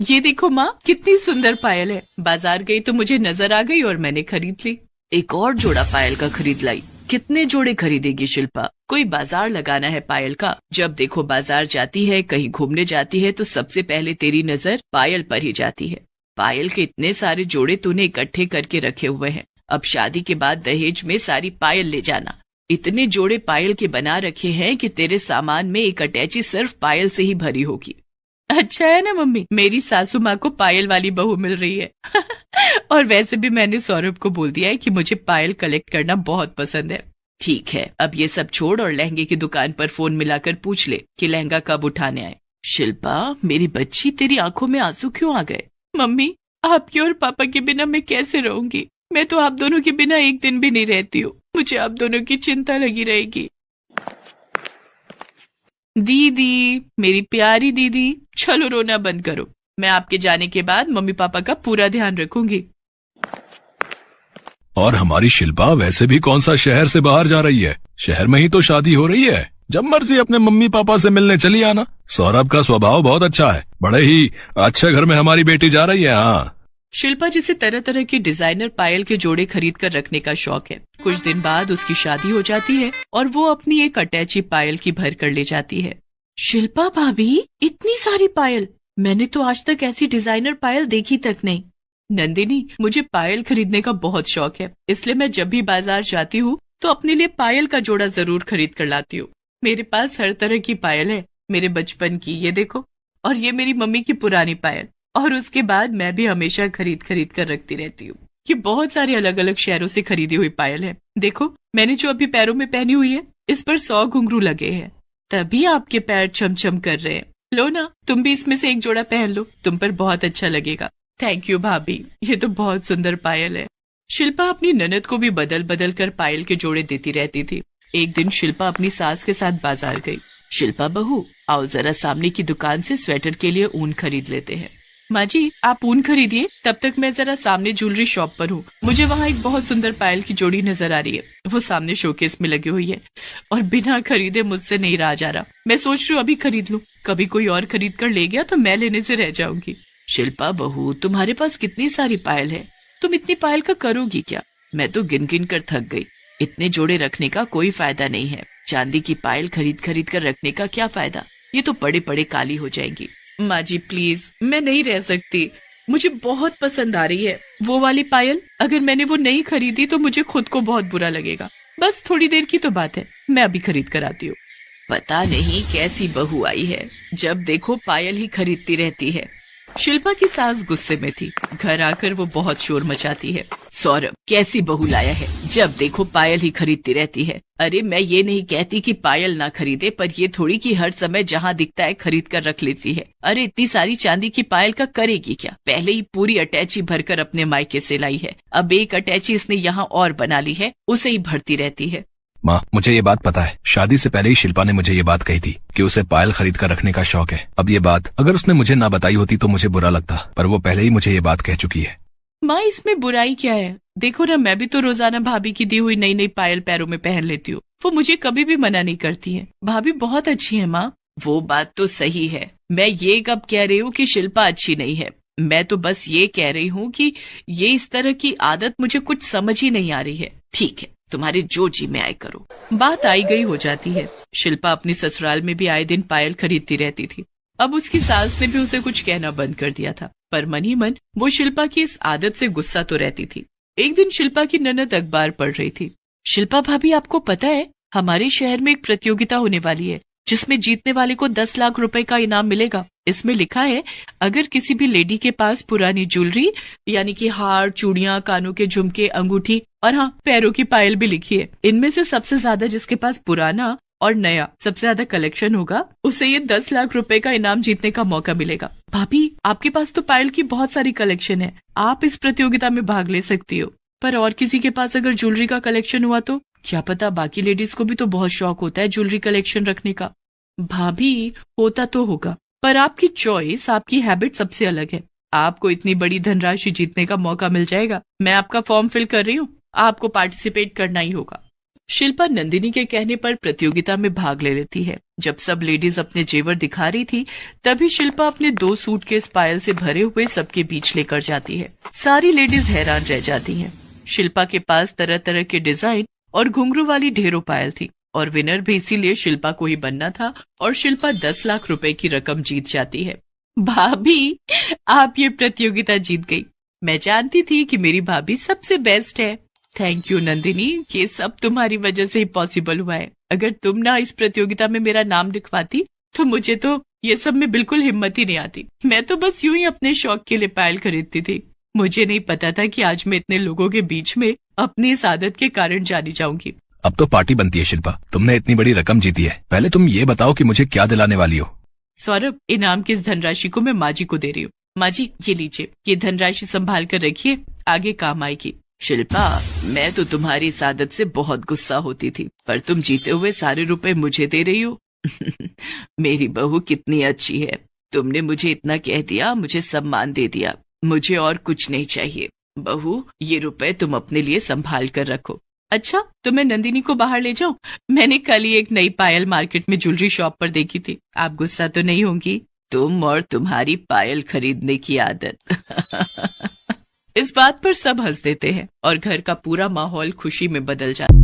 ये देखो माँ, कितनी सुंदर पायल है। बाजार गई तो मुझे नजर आ गई और मैंने खरीद ली। एक और जोड़ा पायल का खरीद लाई। कितने जोड़े खरीदेगी शिल्पा? कोई बाजार लगाना है पायल का। जब देखो बाजार जाती है, कहीं घूमने जाती है तो सबसे पहले तेरी नजर पायल पर ही जाती है। पायल के इतने सारे जोड़े तूने इकट्ठे करके रखे हुए हैं। अब शादी के बाद दहेज में सारी पायल ले जाना। इतने जोड़े पायल के बना रखे हैं कि तेरे सामान में एक अटैची सिर्फ पायल से ही भरी होगी। अच्छा है ना मम्मी, मेरी सासू माँ को पायल वाली बहू मिल रही है। और वैसे भी मैंने सौरभ को बोल दिया है कि मुझे पायल कलेक्ट करना बहुत पसंद है। ठीक है, अब ये सब छोड़ और लहंगे की दुकान पर फोन मिलाकर पूछ ले कि लहंगा कब उठाने आए। शिल्पा मेरी बच्ची, तेरी आंखों में आंसू क्यों आ गए? मम्मी, आपके और पापा के बिना मैं कैसे रहूंगी? मैं तो आप दोनों के बिना एक दिन भी नहीं रहती हूँ। मुझे आप दोनों की चिंता लगी रहेगी। दीदी, मेरी प्यारी दीदी, चलो रोना बंद करो। मैं आपके जाने के बाद मम्मी पापा का पूरा ध्यान रखूंगी। और हमारी शिल्पा वैसे भी कौन सा शहर से बाहर जा रही है? शहर में ही तो शादी हो रही है। जब मर्जी अपने मम्मी पापा से मिलने चली आना। सौरभ का स्वभाव बहुत अच्छा है। बड़े ही अच्छे घर में हमारी बेटी जा रही है। हाँ, शिल्पा जिसे तरह तरह की डिजाइनर पायल के जोड़े खरीद कर रखने का शौक है। कुछ दिन बाद उसकी शादी हो जाती है और वो अपनी एक अटैची पायल की भर कर ले जाती है। शिल्पा भाभी, इतनी सारी पायल! मैंने तो आज तक ऐसी डिजाइनर पायल देखी तक नहीं। नंदिनी, मुझे पायल खरीदने का बहुत शौक है, इसलिए मैं जब भी बाजार जाती हूँ तो अपने लिए पायल का जोड़ा जरूर खरीद कर लाती हूँ। मेरे पास हर तरह की पायल है। मेरे बचपन की, ये देखो, और ये मेरी मम्मी की पुरानी पायल। और उसके बाद मैं भी हमेशा खरीद खरीद कर रखती रहती हूँ। ये बहुत सारे अलग अलग शहरों से खरीदी हुई पायल है। देखो, मैंने जो अभी पैरों में पहनी हुई है, इस पर 100 घुंघरू लगे हैं, तभी आपके पैर छमछम कर रहे हैं। लो ना, तुम भी इसमें से एक जोड़ा पहन लो, तुम पर बहुत अच्छा लगेगा। थैंक यू भाभी, ये तो बहुत सुंदर पायल है। शिल्पा अपनी ननद को भी बदल बदल कर पायल के जोड़े देती रहती थी। एक दिन शिल्पा अपनी सास के साथ बाजार गई। शिल्पा बहू, आओ जरा सामने की दुकान से स्वेटर के लिए ऊन खरीद लेते हैं। माँ जी, आप ऊन खरीदिए, तब तक मैं जरा सामने ज्वेलरी शॉप पर हूँ। मुझे वहाँ एक बहुत सुंदर पायल की जोड़ी नजर आ रही है। वो सामने शोकेस में लगी हुई है और बिना खरीदे मुझसे नहीं रहा जा रहा। मैं सोच रही हूँ अभी खरीद लूँ, कभी कोई और खरीद कर ले गया तो मैं लेने से रह जाऊंगी। शिल्पा बहू, तुम्हारे पास कितनी सारी पायल है, तुम इतनी पायल का करोगी क्या? मैं तो गिन गिन कर थक गई। इतने जोड़े रखने का कोई फायदा नहीं है। चांदी की पायल खरीद खरीद कर रखने का क्या फायदा? ये तो पड़े पड़े काली हो जाएंगी। माँ जी प्लीज, मैं नहीं रह सकती। मुझे बहुत पसंद आ रही है वो वाली पायल। अगर मैंने वो नहीं खरीदी तो मुझे खुद को बहुत बुरा लगेगा। बस थोड़ी देर की तो बात है, मैं अभी खरीद कर आती हूँ। पता नहीं कैसी बहू आई है, जब देखो पायल ही खरीदती रहती है। शिल्पा की सास गुस्से में थी। घर आकर वो बहुत शोर मचाती है। सौरभ, कैसी बहू लाया है, जब देखो पायल ही खरीदती रहती है। अरे मैं ये नहीं कहती कि पायल ना खरीदे, पर ये थोड़ी कि हर समय जहाँ दिखता है खरीद कर रख लेती है। अरे इतनी सारी चांदी की पायल का करेगी क्या? पहले ही पूरी अटैची भरकर अपने मायके से लाई है, अब एक अटैची इसने यहाँ और बना ली है, उसे ही भरती रहती है। माँ, मुझे ये बात पता है। शादी से पहले ही शिल्पा ने मुझे ये बात कही थी कि उसे पायल खरीद कर रखने का शौक है। अब ये बात अगर उसने मुझे ना बताई होती तो मुझे बुरा लगता, पर वो पहले ही मुझे ये बात कह चुकी है। माँ, इसमें बुराई क्या है? देखो ना, मैं भी तो रोजाना भाभी की दी हुई नई नई पायल पैरों में पहन लेती हूँ। वो मुझे कभी भी मना नहीं करती है। भाभी बहुत अच्छी है माँ। वो बात तो सही है, मैं ये कब कह रही हूँ कि शिल्पा अच्छी नहीं है। मैं तो बस ये कह रही हूँ कि ये इस तरह की आदत मुझे कुछ समझ ही नहीं आ रही है। ठीक है, तुम्हारे जो जी में आए करो। बात आई गई हो जाती है। शिल्पा अपनी ससुराल में भी आए दिन पायल खरीदती रहती थी। अब उसकी सास ने भी उसे कुछ कहना बंद कर दिया था, पर मन ही मन वो शिल्पा की इस आदत से गुस्सा तो रहती थी। एक दिन शिल्पा की ननद अखबार पढ़ रही थी। शिल्पा भाभी, आपको पता है हमारे शहर में एक प्रतियोगिता होने वाली है जिसमें जीतने वाले को 10 लाख रुपए का इनाम मिलेगा। इसमें लिखा है, अगर किसी भी लेडी के पास पुरानी ज्वेलरी यानी कि हार, चूड़ियां, कानों के झुमके, अंगूठी और हाँ, पैरों की पायल भी लिखी है, इनमें से सबसे ज्यादा जिसके पास पुराना और नया सबसे ज्यादा कलेक्शन होगा, उसे ये 10 लाख रुपए का इनाम जीतने का मौका मिलेगा। भाभी, आपके पास तो पायल की बहुत सारी कलेक्शन है, आप इस प्रतियोगिता में भाग ले सकती हो। पर और किसी के पास अगर ज्वेलरी का कलेक्शन हुआ तो क्या पता, बाकी लेडीज को भी तो बहुत शौक होता है ज्वेलरी कलेक्शन रखने का। भाभी, होता तो होगा, पर आपकी चॉइस, आपकी हैबिट सबसे अलग है। आपको इतनी बड़ी धनराशि जीतने का मौका मिल जाएगा। मैं आपका फॉर्म फिल कर रही हूँ, आपको पार्टिसिपेट करना ही होगा। शिल्पा नंदिनी के कहने पर प्रतियोगिता में भाग ले लेती है। जब सब लेडीज अपने जेवर दिखा रही थी, तभी शिल्पा अपने 2 सूटकेस पायल से भरे हुए सबके बीच लेकर जाती है। सारी लेडीज हैरान रह जाती हैं। शिल्पा के पास तरह तरह के डिजाइन और घुंघरू वाली ढेरों पायल थी और विनर भी इसीलिए शिल्पा को ही बनना था और शिल्पा 10 लाख रुपए की रकम जीत जाती है। भाभी, आप ये प्रतियोगिता जीत गई। मैं जानती थी कि मेरी भाभी सबसे बेस्ट है। थैंक यू नंदिनी, ये सब तुम्हारी वजह से ही पॉसिबल हुआ है। अगर तुम ना इस प्रतियोगिता में मेरा नाम लिखवाती तो मुझे तो ये सब में बिल्कुल हिम्मत ही नहीं आती। मैं तो बस यूं ही अपने शौक के लिए पायल खरीदती थी। मुझे नहीं पता था कि आज मैं इतने लोगों के बीच में अपनी इस आदत के कारण जानी जाऊंगी। अब तो पार्टी बनती है शिल्पा, तुमने इतनी बड़ी रकम जीती है। पहले तुम ये बताओ कि मुझे क्या दिलाने वाली हो। सौरभ, इनाम की इस धनराशि को मैं माँ जी को दे रही हूँ। माँ जी, ये लीजिए, ये धनराशि संभाल कर रखिए, आगे काम आएगी। शिल्पा, मैं तो तुम्हारी इस आदत से बहुत गुस्सा होती थी, पर तुम जीते हुए सारे रुपए मुझे दे रही हो। मेरी बहू कितनी अच्छी है। तुमने मुझे इतना कह दिया, मुझे सम्मान दे दिया। मुझे और कुछ नहीं चाहिए। बहू, ये रुपए तुम अपने लिए संभाल कर रखो। अच्छा, तो मैं नंदिनी को बाहर ले जाऊं? मैंने कल ही एक नई पायल मार्केट में ज्वेलरी शॉप पर देखी थी। आप गुस्सा तो नहीं होंगी? तुम और तुम्हारी पायल खरीदने की आदत। इस बात पर सब हंस देते हैं और घर का पूरा माहौल खुशी में बदल जाता है।